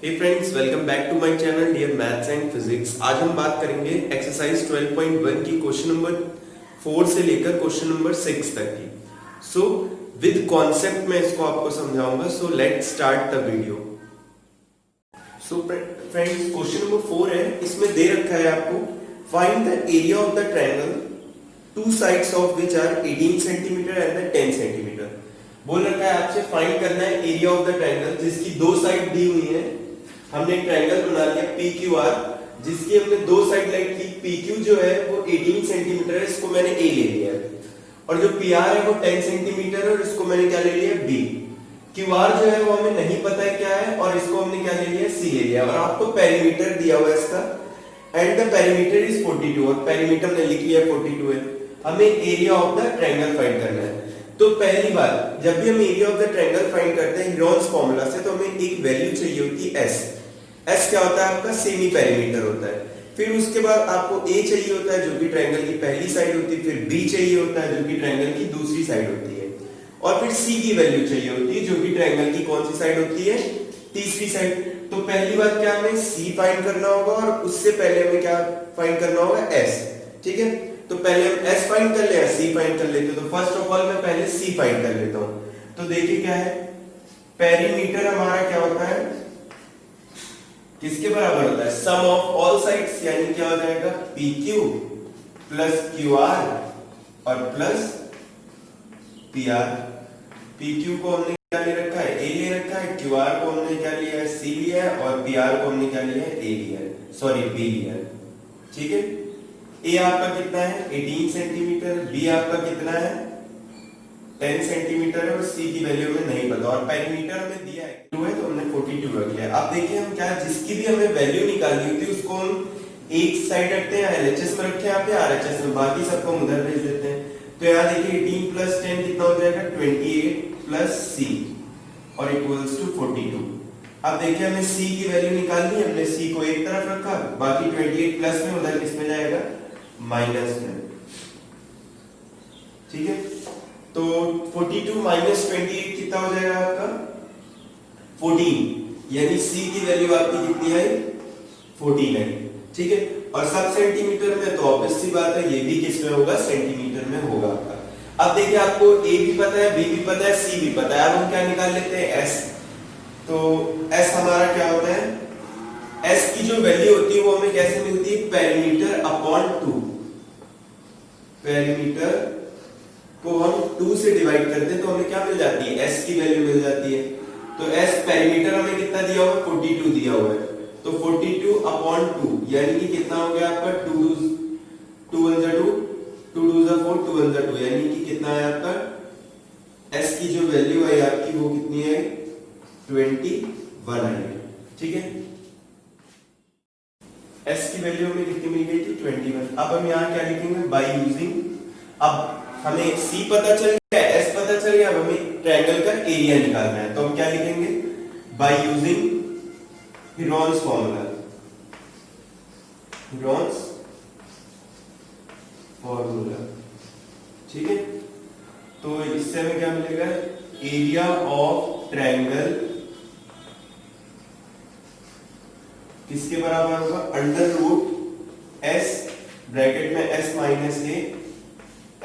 Hey friends, welcome back to my channel dear maths and physics. आज हम बात करेंगे एक्सरसाइज 12.1 की क्वेश्चन नंबर 4 से लेकर क्वेश्चन नंबर 6 तक की। सो विद कॉन्सेप्ट में इसको आपको समझाऊंगा। So let's start the video. So friends, question number 4 है, इसमें दे रखा है आपको find the area of the triangle two sides of which are 18 centimetre and 10 centimetre. बोल रखा है आपसे फाइंड करना है एरिया ऑफ द ट्रायंगल जिसकी दो साइड दी हुई है। हमने एक ट्रायंगल बना लिया PQR जिसकी हमने दो साइड लाइट की। PQ जो है वो 18 सेंटीमीटर है, इसको मैंने A ले लिया है, और जो PR है वो 10 सेंटीमीटर है और इसको मैंने क्या ले लिया B। QR जो है वो हमें नहीं पता है क्या है और इसको हमने क्या ले लिया C ले लिया, और आपको पेरीमीटर दिया हुआ है इसका, एंड द पेरीमीटर इज 42 और पेरीमीटर ने लिख लिया 42 है। हमें area of the triangle find करना है। तो पहली बात, जब भी हम area of the triangle find करते हैं हीरोन्स फॉर्मूला से, तो हमें एक वैल्यू चाहिए होती है S क्या होता है आपका सेमी पेरीमीटर होता है। फिर उसके बाद आपको A चाहिए होता है जो कि ट्रायंगल की पहली साइड होती है, फिर B चाहिए होता है जो कि ट्रायंगल की दूसरी साइड होती है, और फिर C की वैल्यू चाहिए होती है जो कि ट्रायंगल की कौन सी साइड होती है, तीसरी साइड। तो पहली बात क्या हमें C फाइंड करना होगा और उससे पहले हमें क्या फाइंड करना होगा S। ठीक है, तो पहले हम S फाइंड कर ले या C फाइंड कर लेते हैं। तो फर्स्ट ऑफ ऑल मैं पहले C फाइंड कर लेता हूं। तो देखिए क्या है, पेरीमीटर हमारा क्या होता है, किसके बराबर होता है, सम ऑफ ऑल साइड्स, यानी क्या हो जाएगा PQ प्लस QR और प्लस PR। PQ को हमने क्या ले रखा है, A ले रखा है, QR को हमने क्या लिया है, C लिया है, और PR को हमने क्या लिया है, A लिया है, सॉरी B लिया है। ठीक है, A आपका कितना है 18 सेंटीमीटर, B आपका कितना है 10 सेंटीमीटर है, और C की वैल्यू हमें नहीं पता, और पेरीमीटर हमें दिया है 2 है तो हमने 42 रख लिया। अब देखिए हम क्या, जिसकी भी हमें वैल्यू निकालनी होती है उसको हम एक साइड रखते हैं, LHS में रखे यहाँ पे, RHS में, बाकी सबको हम उधर भेज देते हैं। तो यहाँ देखिए 18 प्लस 10 कितना हो जाएगा 28 प्लस C और इक्वल्स टू 42। अब देखिए हमें C की वैल्यू निकालनी है, हमने C को एक तरफ रखा, बाकी 28 प्लस में उधर किसमें जाएगा, माइनस में। ठीक है, तो 42 माइनस 28 कितना हो जाएगा आपका 14, यानी C की वैल्यू आपकी कितनी है 14 है। ठीक है, और सब सेंटीमीटर में, तो ऑब्वियस सी बात है ये भी किसमें होगा, सेंटीमीटर में होगा आपका। अब देखिए आपको A भी पता है, B भी पता है, C भी पता है। अब हम क्या निकाल लेते हैं S। तो S हमारा क्या होता है, S की जो वैल्यू होती है वो हमें कैसे मिलती है, पेरीमीटर अपॉन 2। पेरीमीटर को हम 2 से डिवाइड करते हैं तो हमें क्या मिल जाती है, S की वैल्यू मिल जाती है। तो S पेरीमीटर हमें कितना दिया हुआ है, 42 दिया हुआ है, तो 42 अपॉन 2 यानी कि कितना हो गया आपका 2 1 जा 2, 2 2 जा 4, 2 1 जा 2, यानी कि कितना है आपका S की जो वैल्यू है आपकी वो कितनी है 21 है। ठीक है, S की वैल्यू हमें कितनी मिल गई थी 21। अब हम यहाँ क्या लिखेंगे, बाय यूजिंग, अब हमें C पता चल गया, S पता चल गया, अब हमें ट्रायंगल का एरिया निकालना है। तो हम क्या लिखेंगे, by using Heron's formula. Heron's formula, ठीक है, तो इससे हमें क्या मिलेगा, एरिया ऑफ ट्रायंगल किसके बराबर होगा, अंडर रूट S ब्रैकेट में S minus A,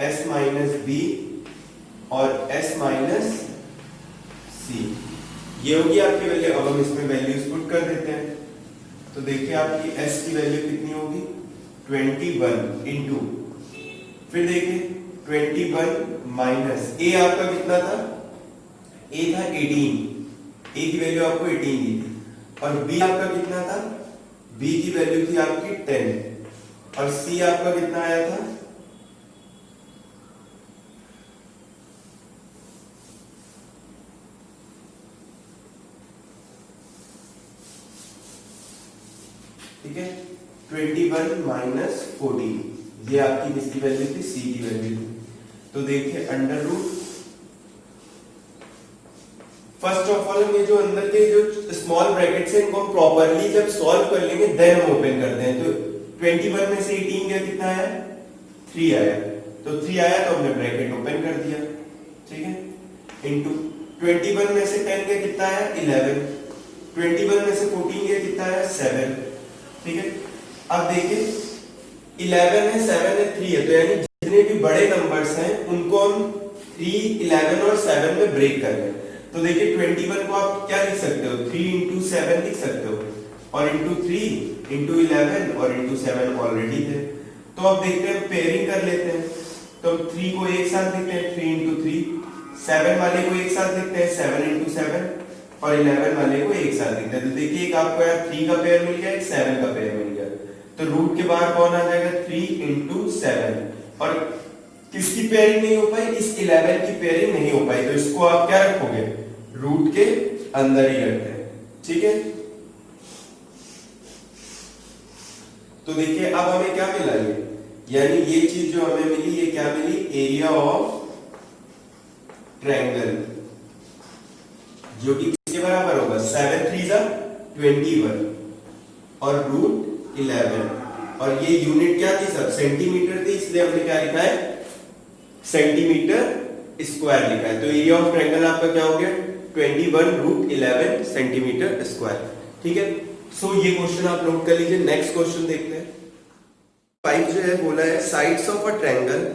S minus B और S माइनस C, ये होगी आपकी वैल्यू। अब हम इसमें वैल्यूज पुट कर देते हैं। तो देखिए आपकी S की वैल्यू कितनी होगी 21 इंटू, फिर देखिए 21 माइनस A आपका कितना था, A था 18, A की वैल्यू आपको 18 दी थी, और B आपका कितना था, B की वैल्यू थी आपकी 10, और C आपका कितना आया था, ठीक है 21 माइनस 14, ये आपकी किसकी वैल्यू थी, C की वैल्यू थी। तो देखिए under root, first of all ये जो अंदर के जो स्मॉल ब्रैकेट्स हैं इनको हम प्रॉपर्ली जब सॉल्व कर लेंगे देन हम ओपन करते हैं। तो 21 में से 18 गया कितना आया 3 आया, तो 3 आया तो हमने ब्रैकेट ओपन कर दिया। ठीक है, इनटू 21 में से 10 गया कितना आया 11, 21 में से 14 कितना है 7, ठीक है। अब देखिए 11 है, 7 है, 3 है, तो यानी जितने भी बड़े नंबर्स हैं उनको हम 3, 11 और 7 में ब्रेक कर लें। तो देखिए 21 को आप क्या लिख सकते हो, 3 into 7 लिख सकते हो, और into 3 into 11 और into 7 ऑलरेडी थे। तो अब देखते हैं पेयरिंग कर लेते हैं। तो 3 को एक साथ लिखते हैं 3 into 3, 7 वाले को एक साथ लिखते हैं 7 into 7, और 11 वाले को एक साथ लिखते हैं। तो देखिए एक आपको यार 3 का पेयर मिल गया, एक 7 का पेयर मिल गया। तो रूट के बाहर कौन आ जाएगा, 3 into 7, और किसकी पेयरिंग नहीं हो पाई, इस 11 की पेयरिंग नहीं हो पाई, तो इसको आप क्या रखोगे, रूट के अंदर ही रखते हैं, ठीक है। तो देखिए अब हमें क्या मिला, यानी ये चीज जो हमें मिली, ये क्या मिली, एरिया ऑफ ट्रायंगल, जो कि किसके बराबर होगा, 7 3 जा 21 और रूट 11, और ये यूनिट क्या थी सब, सेंटीमीटर थी, इसलिए हमने क्या लिखा है, सेंटीमीटर स्क्वायर लिखा है। तो एरिया ऑफ ट्रायंगल आपका क्या हो गया, 21 रूट 11 सेंटीमीटर स्क्वायर, ठीक है। सो ये क्वेश्चन आप नोट कर लीजिए। नेक्स्ट क्वेश्चन देखते हैं। 5 जो है बोला है साइड्स ऑफ अ ट्रायंगल,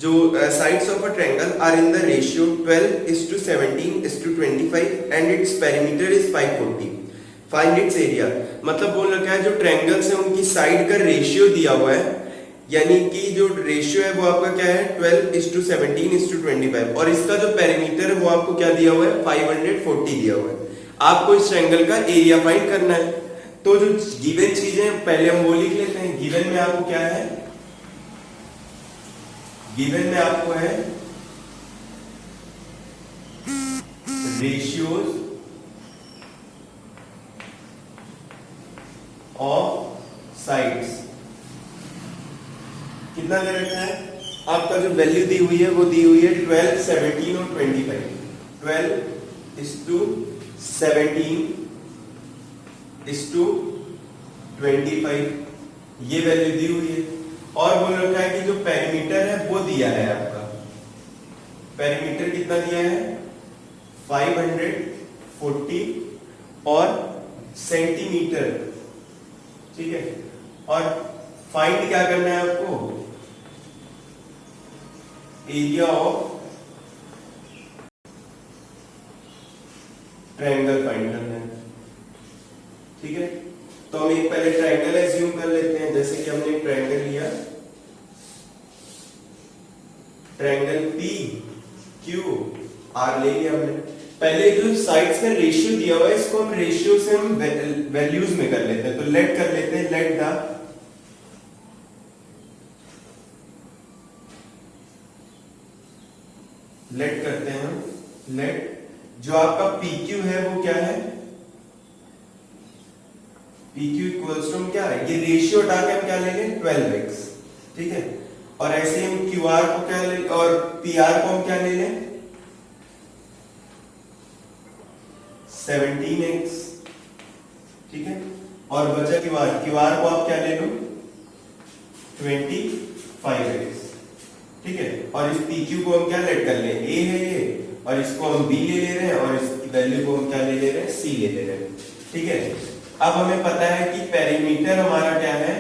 जो sides of a triangle are in the ratio 12:17:25 and its perimeter is 540, find its area. मतलब बोल रखा है जो ट्रायंगल्स है उनकी साइड का रेशियो दिया हुआ है, यानी कि जो रेशियो है वो आपका क्या है 12:17:25, और इसका जो पेरीमीटर है वो आपको क्या दिया हुआ है 540 दिया हुआ है। आपको इस ट्रायंगल का एरिया फाइंड करना है। तो जो गिवन चीजें पहले हम वो लिख लेते हैं। गिवन में आपको क्या है, गिवन में आपको है रेशियोज ऑफ साइड्स, कितना दे रखा है आपका, जो वैल्यू दी हुई है वो दी हुई है 12, 17 और 25। 12:17:25 ये वैल्यू दी हुई है, और बोल रखा है कि जो पेरीमीटर है वो दिया है आपका, पेरीमीटर कितना दिया है 540 और सेंटीमीटर, ठीक है। और फाइंड क्या करना है आपको, एरिया ऑफ ट्रायंगल फाइंड करना है, ठीक है। तो हम एक पहले ट्रायंगल एज्यूम कर लेते हैं। जैसे कि हमने एक ट्रायंगल लिया, ट्रायंगल पी क्यू आर ले लिया हमने। पहले जो साइड्स का रेशियो दिया हुआ है इसको हम रेशियो से हम वैल्यूज में कर लेते हैं। तो लेट कर लेते हैं, लेट द लेट करते हैं हम, लेट जो आपका PQ है वो क्या है, PQ इक्वल्स टू क्या है, ये रेशियो हटा के हम क्या ले लें 12x, ठीक है। और ऐसे हम QR को क्या ले, और PR को हम क्या ले लें 17x, ठीक है। और बचा QR को आप क्या ले लो 25x, ठीक है। और इस PQ को हम क्या लेट कर लें, A है ये, और इसको हम B ले रहे हैं, और इसकी वैल्यू को हम क्या ले रहे हैं C ले रहे हैं, ठीक है। अब हमें पता है कि पेरीमीटर हमारा क्या है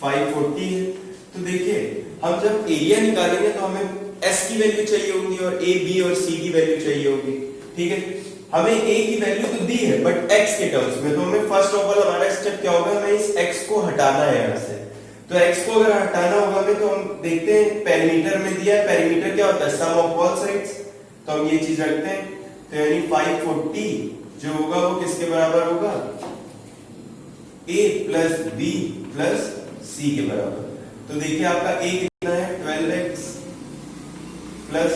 540 है। तो देखिए हम जब एरिया निकालेंगे तो हमें S की वैल्यू चाहिए होगी और A, B और C की वैल्यू चाहिए होगी, ठीक है। हमें A की वैल्यू तो दी है बट X के टर्म्स में, तो हमें फर्स्ट ऑफ ऑल हमारा स्टेप क्या होगा, हमें इस X को हटाना है यहाँ से। तो X को अगर हटाना होगा हमें, तो हम देखते हैं पेरीमीटर में दिया है, पेरीमीटर क्या होता है सम ऑफ ऑल साइड्स, तो हम ये चीज रखते हैं। तो यानी 540 जो होगा वो किसके बराबर होगा, A plus B plus C के बराबर। तो देखिए आपका A कितना है 12x प्लस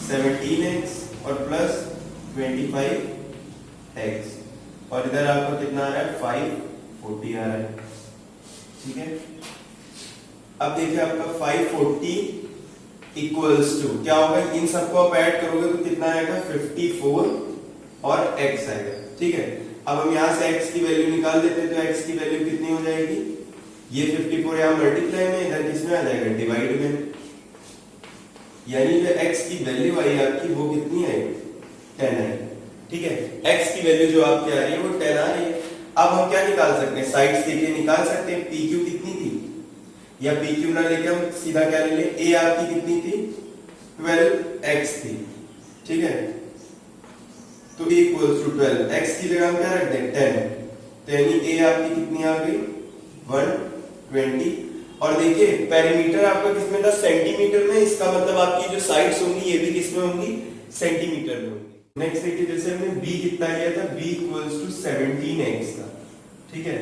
17x और प्लस 25x, और इधर आपको कितना आ रहा है 540 आ रहा है, ठीक है। अब देखिए आपका 540 इक्वल्स टू क्या होगा, इन सबको आप ऐड करोगे तो कितना आएगा 54 और x आएगा, ठीक है। अब हम यहाँ से x की वैल्यू निकाल देते हैं। तो x की वैल्यू कितनी हो जाएगी, ये 54 यहाँ मल्टीप्लाई में, इधर किसमें आ जाएगा डिवाइड में, यानी जो x की वैल्यू आई आपकी वो कितनी आएगी 10 आएगी। ठीक है, x की वैल्यू जो आपकी आ रही है वो 10 आ रही है। अब हम क्या निकाल सकते हैं, साइड्स देखिए निकाल सकते हैं, पी क्यू कितनी थी, या पी क्यू ना लेके हम सीधा क्या ले लें, ए आपकी कितनी थी 12x थी, ठीक है, तो ए इक्वल्स टू 12, x की जगह हम क्या रख दें 10, तो यानी ए आपकी कितनी आ गई 120। और देखिए पेरीमीटर आपका किसमें था, सेंटीमीटर में, इसका मतलब आपकी जो साइड्स होंगी ये भी किसमें होंगी, सेंटीमीटर में होंगी। नेक्स्ट देखिए जैसे हमने b कितना लिया था, b इक्वल्स टू 17x का, ठीक है,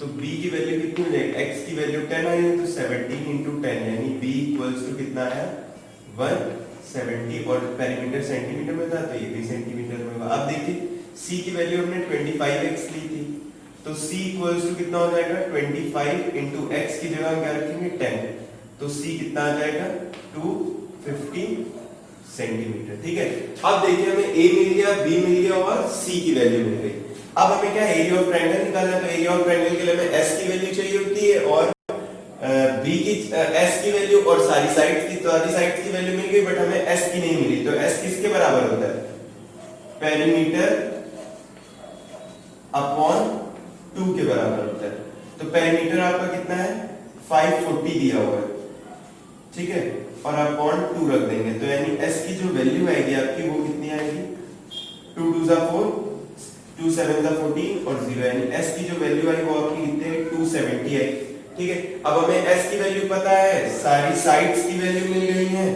तो b की वैल्यू कितनी हो जाएगी, x की वैल्यू 10 आई है, तो 17 into 10 यानी b इक्वल्स टू कितना आया 170, और पेरीमीटर सेंटीमीटर में था तो ये भी सेंटीमीटर में होगा। अब देखिए c की वैल्यू हमने 25x ली थी, तो c इक्वल्स टू कितना हो जाएगा 25 into x की जगह हम क्या रखेंगे 10, तो c कितना आ जाएगा 250 सेंटीमीटर, ठीक है। अब देखिए हमें a मिल गया, b मिल गया और c की वैल्यू मिल गई। अब हमें क्या एरिया ऑफ ट्रायंगल निकालना है, तो एरिया ऑफ ट्रायंगल के लिए हमें s की वैल्यू चाहिए होती है और b की s की वैल्यू और सारी साइड्स की वैल्यू मिल गई, बट हमें s की नहीं मिली, तो s किसके बराबर होता है, पेरीमीटर अपॉन 2 के बराबर होता है। तो पेरीमीटर आपका कितना है 540 दिया हुआ है, ठीक है, और अपॉन 2 रख देंगे, तो यानी s की जो वैल्यू आएगी आपकी वो कितनी आएगी 2 2 4 2 7 14 और 0, यानी s की जो वैल्यू आई वो आपकी कितनी है 270 आई, ठीक है। अब हमें s की वैल्यू पता है, सारी साइड्स की वैल्यू मिल गई है।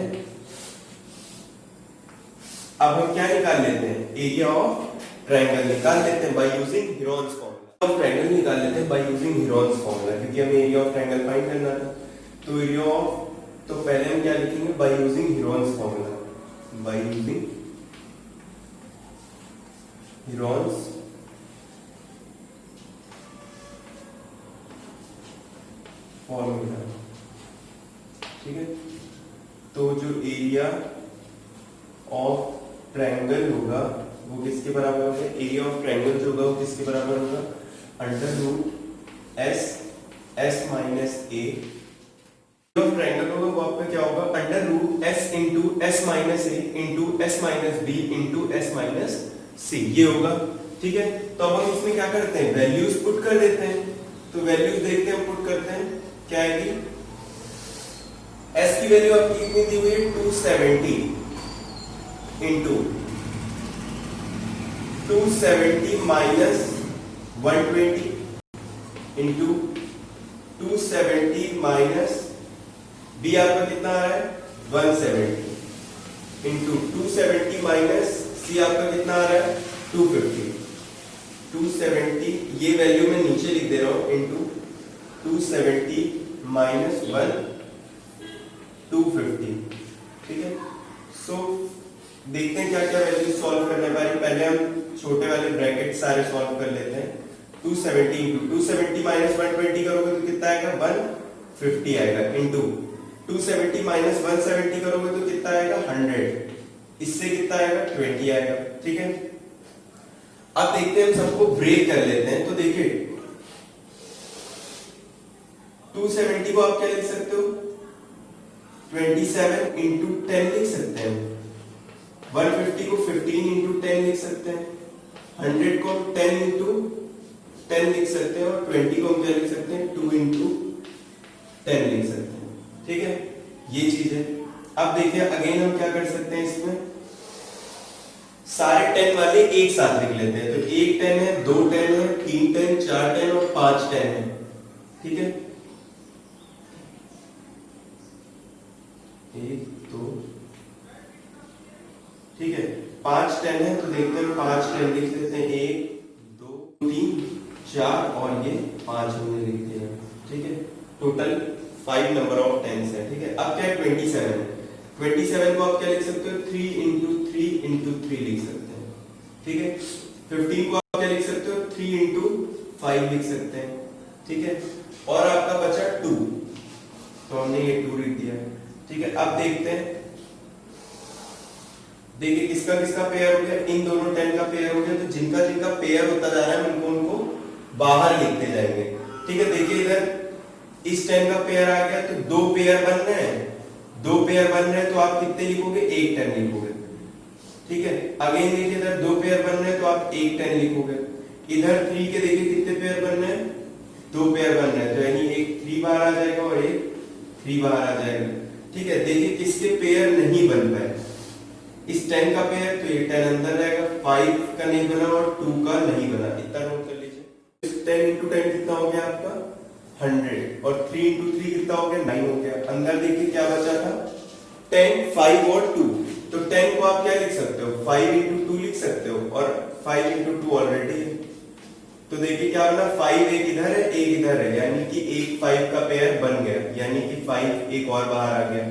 अब हम क्या निकाल लेते हैं, एरिया ऑफ ट्रायंगल निकाल लेते हैं बाय यूजिंग हीरोन्स फॉर्मूला। हम ट्रायंगल निकाल लेते हैं बाय यूजिंग हीरोन्स फॉर्मूला, क्योंकि हमें एरिया ऑफ ट्रायंगल फाइंड करना था। तो एरिया ऑफ, तो पहले हम क्या लिखेंगे by using Heron's formula, by using Heron's formula, ठीक है। तो जो एरिया ऑफ ट्रायंगल होगा वो किसके बराबर होगा, एरिया ऑफ ट्रायंगल जो होगा वो किसके बराबर होगा, under root s s minus a. Of triangle होगा वो आपका क्या होगा, under root s into s minus a into s minus b into s minus c, ये होगा, ठीक है। तो अब हम इसमें क्या करते हैं, वैल्यूज पुट कर देते हैं, तो वैल्यूज देखते हैं, पुट करते हैं, क्या आएगी, एस की वैल्यू आपकी कितनी दी हुई है 270 into 270 minus 120 into 270 minus B आपका कितना आ रहा है 170 इंटू 270 माइनस सी आपका कितना आ रहा है 250, 270 ये वैल्यू मैं नीचे लिख दे रहा हूं, इंटू 270 माइनस 250, ठीक है। सो देखते हैं क्या क्या वैल्यू सॉल्व करने वाले, पहले हम छोटे वाले ब्रैकेट सारे सॉल्व कर लेते हैं। 270 इंटू 270 माइनस 120 करोगे तो कितना आएगा 150 आएगा, इंटू 270 माइनस 170 करोगे तो कितना आएगा 100, इससे कितना आएगा 20 आएगा, ठीक है। अब देखते हैं हम सबको ब्रेक कर लेते हैं, तो देखिए 270 को आप क्या लिख सकते हो 27 इंटू 10 लिख सकते हैं, 150 को 15 इंटू 10 लिख सकते हैं, 100 को 10 इंटू 10 लिख सकते हैं, और 20 को हम क्या लिख सकते हैं 2 इंटू 10 लिख सकते हैं, ठीक है, ये चीज है। अब देखिए अगेन हम क्या कर सकते हैं, इसमें सारे 10 वाले एक साथ लिख लेते हैं, तो 1 10 है, 2 10 है, 3 10, 4 10 और 5 10 है, ठीक है, 1 2, ठीक है, 5 10 है, तो देखते हैं 5 10 लिख लेते हैं, 1 2 3 4 और ये 5 हमने लिख दिया, ठीक है, टोटल 5 नंबर ऑफ टेंस है, ठीक है। अब क्या है 27 को आप क्या लिख सकते हो 3 इंटू 3 इंटू 3 लिख सकते हैं, ठीक है। 15 को आप क्या लिख सकते हो 3 इंटू 5 लिख सकते हैं, ठीक है, और आपका बचा 2, तो हमने ये 2 लिख दिया, ठीक है। अब देखते हैं, देखिए किसका किसका पेयर हो गया, इन दोनों 10 का पेयर हो गया, तो जिनका जिनका पेयर होता जा रहा है उनको बाहर लिखते जाएंगे, ठीक है। देखिए इधर इस 10 का पेयर आ गया, तो 2 पेयर बन रहे हैं, 2 पेयर बन रहे हैं, तो आप कितने लिखोगे 1 10 लिखोगे, ठीक है। अगेन देखिए इधर 2 पेयर बन रहे हैं तो आप एक 10 लिखोगे। इधर 3 के देखिए कितने पेयर बन रहे हैं, 2 पेयर बन रहे हैं, तो यानी एक 3 बाहर आ जाएगा और एक 3 बाहर आ जाएगा। ठीक है, देखिए किसके पेयर नहीं बन पाए, इस 10 का पेयर, तो ये 10 अंदर रहेगा, 5 का नहीं बना और 2 का नहीं बना, इतना नोट कर लीजिए। 10 into 10 कितना हो गया आपका 100 और 3 into 3 कितना हो गया 9 हो गया। अंदर देखिए क्या बचा था 10, 5 और 2, तो 10 को आप क्या लिख सकते हो 5 into 2 लिख सकते हो और 5 into 2 ऑलरेडी है, तो देखिए क्या बना 5 एक इधर है एक इधर है, यानी कि एक 5 का पेयर बन गया, यानी कि 5 एक और बाहर आ गया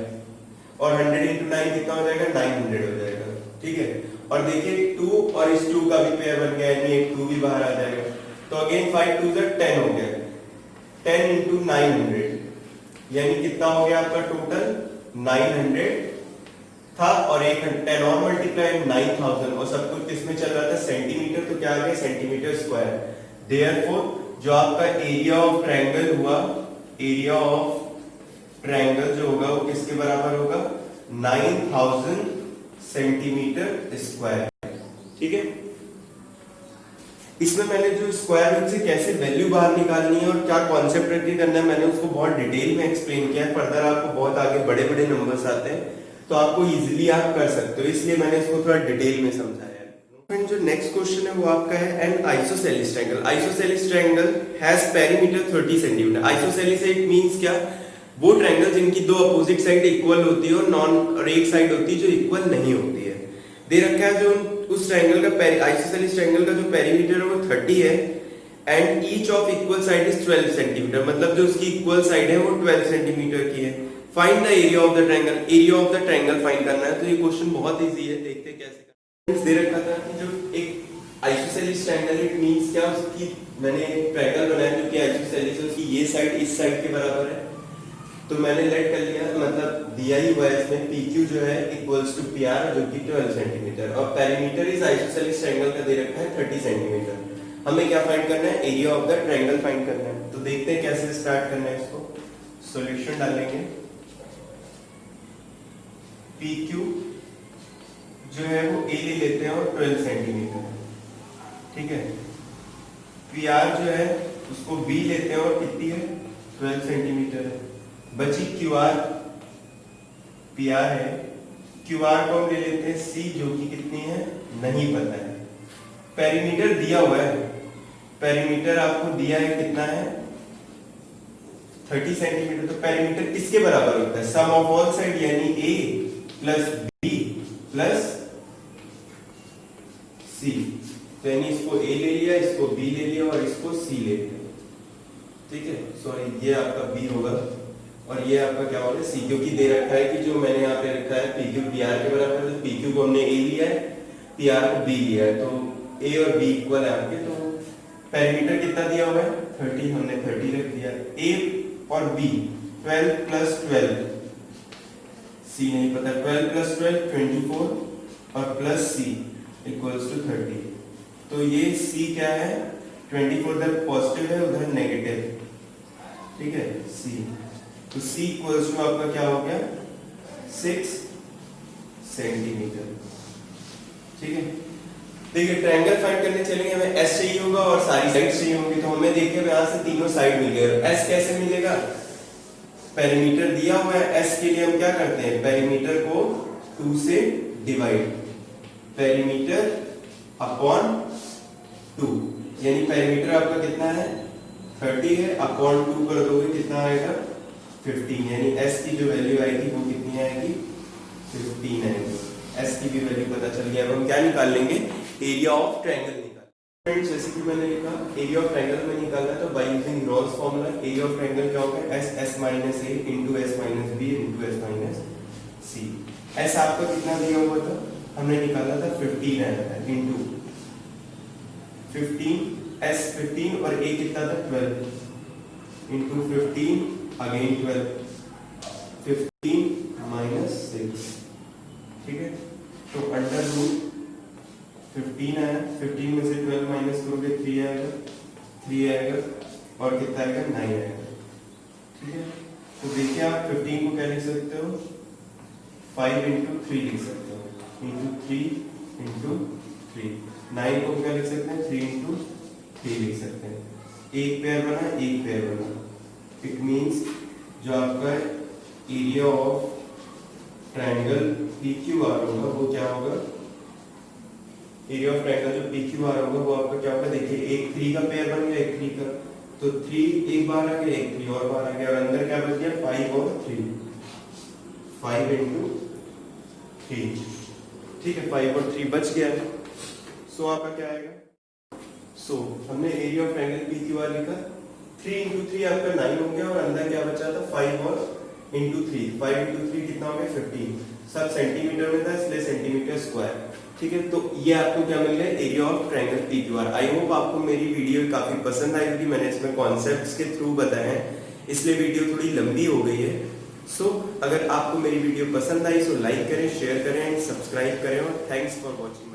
और 100 into 9 कितना हो जाएगा 900 हो जाएगा। ठीक है, और देखिए 2 और इस 2 का भी पेयर बन गया, यानी एक 2 भी बाहर आ जाएगा, तो अगेन 5 2 से 10 हो गया, 10 into 900 यानी कितना हो गया आपका टोटल 900 था और एक 10 और मल्टीप्लाई 9000 और सब कुछ किसमें चल रहा था सेंटीमीटर, तो क्या आ गया सेंटीमीटर स्क्वायर। देयरफॉर जो आपका एरिया ऑफ ट्रायंगल हुआ, एरिया ऑफ ट्रायंगल जो होगा वो किसके बराबर होगा 9000 सेंटीमीटर स्क्वायर। ठीक है, इसमें मैंने जो स्क्वायर रूट से कैसे वैल्यू बाहर निकालनी है और क्या कॉन्सेप्ट रखके करना है मैंने उसको बहुत डिटेल में एक्सप्लेन किया है। फर्दर आपको बहुत आगे बड़े बड़े नंबर्स आते हैं तो आपको इजीली आप कर सकते हो, इसलिए मैंने इसको थोड़ा डिटेल में समझाया है। फ्रेंड जो नेक्स्ट क्वेश्चन है वो आपका है N isosceles triangle. Isosceles triangle has perimeter 30 centimetre. Isosceles it means क्या, वो ट्रायंगल जिनकी दो अपोजिट साइड इक्वल होती है और एक साइड होती है जो इक्वल नहीं होती है। दे रखा है जो उस ट्रायंगल का आइसोसेलिस ट्रायंगल का जो पेरीमीटर है वो 30 है and each of equal side is 12 centimetre, मतलब जो उसकी इक्वल साइड है वो 12 सेंटीमीटर की है। Find the area of the triangle, area of the triangle find करना है। तो ये क्वेश्चन बहुत इजी है, देखते हैं कैसे करना है। दे रखा था कि जो एक आइसोसेलिस ट्रायंगल इट मींस क्या, उसकी मैंने एक ट्रायंगल बनाया जो कि आइसोसेलिस है, उसकी ये साइड इस साइड के बराबर है, तो मैंने लेट कर लिया, मतलब दिया ही हुआ है इसमें PQ जो है इक्वल्स टू PR जो कि 12 सेंटीमीटर और पेरीमीटर इस आइसोसेलिस ट्रायंगल का दे रखा है 30 सेंटीमीटर। हमें क्या फाइंड करना है, area of the triangle find करना है। तो देखते हैं कैसे स्टार्ट करना है इसको। सॉल्यूशन डालेंगे, PQ जो है वो A ले लेते हैं और 12 सेंटीमीटर, ठीक है। PR जो है उसको B लेते हैं और कितनी है 12 सेंटीमीटर है। बची QR, PR है, QR को हम ले लेते हैं C जो कि कितनी है नहीं पता है। पेरीमीटर दिया हुआ है, पेरीमीटर आपको दिया है कितना है 30 सेंटीमीटर, तो पेरीमीटर किसके बराबर होता है सम ऑफ ऑल साइड यानी A plus B plus C। तो यानी इसको A ले लिया, इसको B ले लिया और इसको C ले लिया, ठीक है। सॉरी ये आपका B होगा और ये आपका क्या होगा C, क्योंकि दे रखा है कि जो मैंने यहाँ पे रखा है PQ PR के बराबर है, तो PQ को हमने A लिया है, PR को B लिया है, तो A और B इक्वल है आपके। तो पेरीमीटर कितना दिया हुआ है 30, हमने 30 रख दिया। A और B 12 प्लस 12, C नहीं पता, 12 प्लस 12 24 और प्लस C इक्वल्स टू 30। तो ये C क्या है 24 उधर पॉजिटिव है उधर नेगेटिव, ठीक है C, तो C इक्वल्स टू आपका क्या हो गया 6 सेंटीमीटर, ठीक है। देखिए ट्रायंगल फाइंड करने चलेंगे, हमें S चाहिए होगा और सारी साइड चाहिए होंगी, तो हमें देखिए यहाँ से तीनों साइड मिल गए। S कैसे मिलेगा, पेरीमीटर दिया हुआ है, S के लिए हम क्या करते हैं पेरीमीटर को 2 से डिवाइड, पेरीमीटर अपॉन 2, यानी पेरीमीटर आपका कितना है 30 है, अपॉन 2 कर दोगे कितना आएगा 15, यानी S की जो वैल्यू आएगी वो कितनी आएगी 15 आएगी। S की भी वैल्यू पता चल गया। अब हम क्या निकाल लेंगे, एरिया ऑफ ट्रायंगल निकाल। फ्रेंड्स जैसे कि मैंने लिखा एरिया ऑफ ट्रायंगल में निकालना तो by using Rawls formula, area of triangle क्या होगा S minus A into S minus B into S minus C। S आपका कितना दिया हुआ था, हमने निकाला था 15 आया था इंटू 15, S 15 और A कितना था 12 इंटू 15 अगेन 12, 15 माइनस 6, ठीक है। तो अंडर रूट 15 आया, 15 में से 12 माइनस करोगे 3 आएगा, 3 आएगा और कितना आएगा 9 आएगा, ठीक है। तो देखिए आप 15 को क्या लिख सकते हो 5 इंटू 3 लिख सकते हो, इंटू 3 इंटू 3। 9 को क्या लिख सकते हैं 3 इंटू 3 लिख सकते हैं। एक पेयर बना, एक पेयर बना। इट मीन्स जो आपका एरिया ऑफ ट्रायंगल PQR होगा वो क्या होगा, एरिया ऑफ ट्रायंगल जो PQR होगा वो आपका क्या होगा, देखिए एक 3 का पेयर बन गया, एक 3 का, तो 3 एक बार आ गया, एक 3 और बार आ गया, और अंदर क्या बच गया 5 और 3, 5 इंटू 3, ठीक है 5 और 3 बच गया है। सो आपका क्या आएगा, सो हमने एरिया ऑफ ट्रायंगल PQR लिखा, 3 इंटू 3 आपका 9 हो गया, और अंदर क्या बचा था 5 और इंटू 3, 5 इंटू 3 कितना हो गया 15, सब सेंटीमीटर में था इसलिए सेंटीमीटर स्क्वायर, ठीक है। तो ये आपको क्या मिल गया area of triangle PQR। I hope आपको मेरी वीडियो काफी पसंद आई होगी, मैंने इसमें कॉन्सेप्ट्स के थ्रू बताए हैं इसलिए वीडियो थोड़ी लंबी हो गई है। सो अगर आपको मेरी वीडियो पसंद आई सो लाइक करें, शेयर करें, सब्सक्राइब करें, और थैंक्स फॉर वॉचिंग।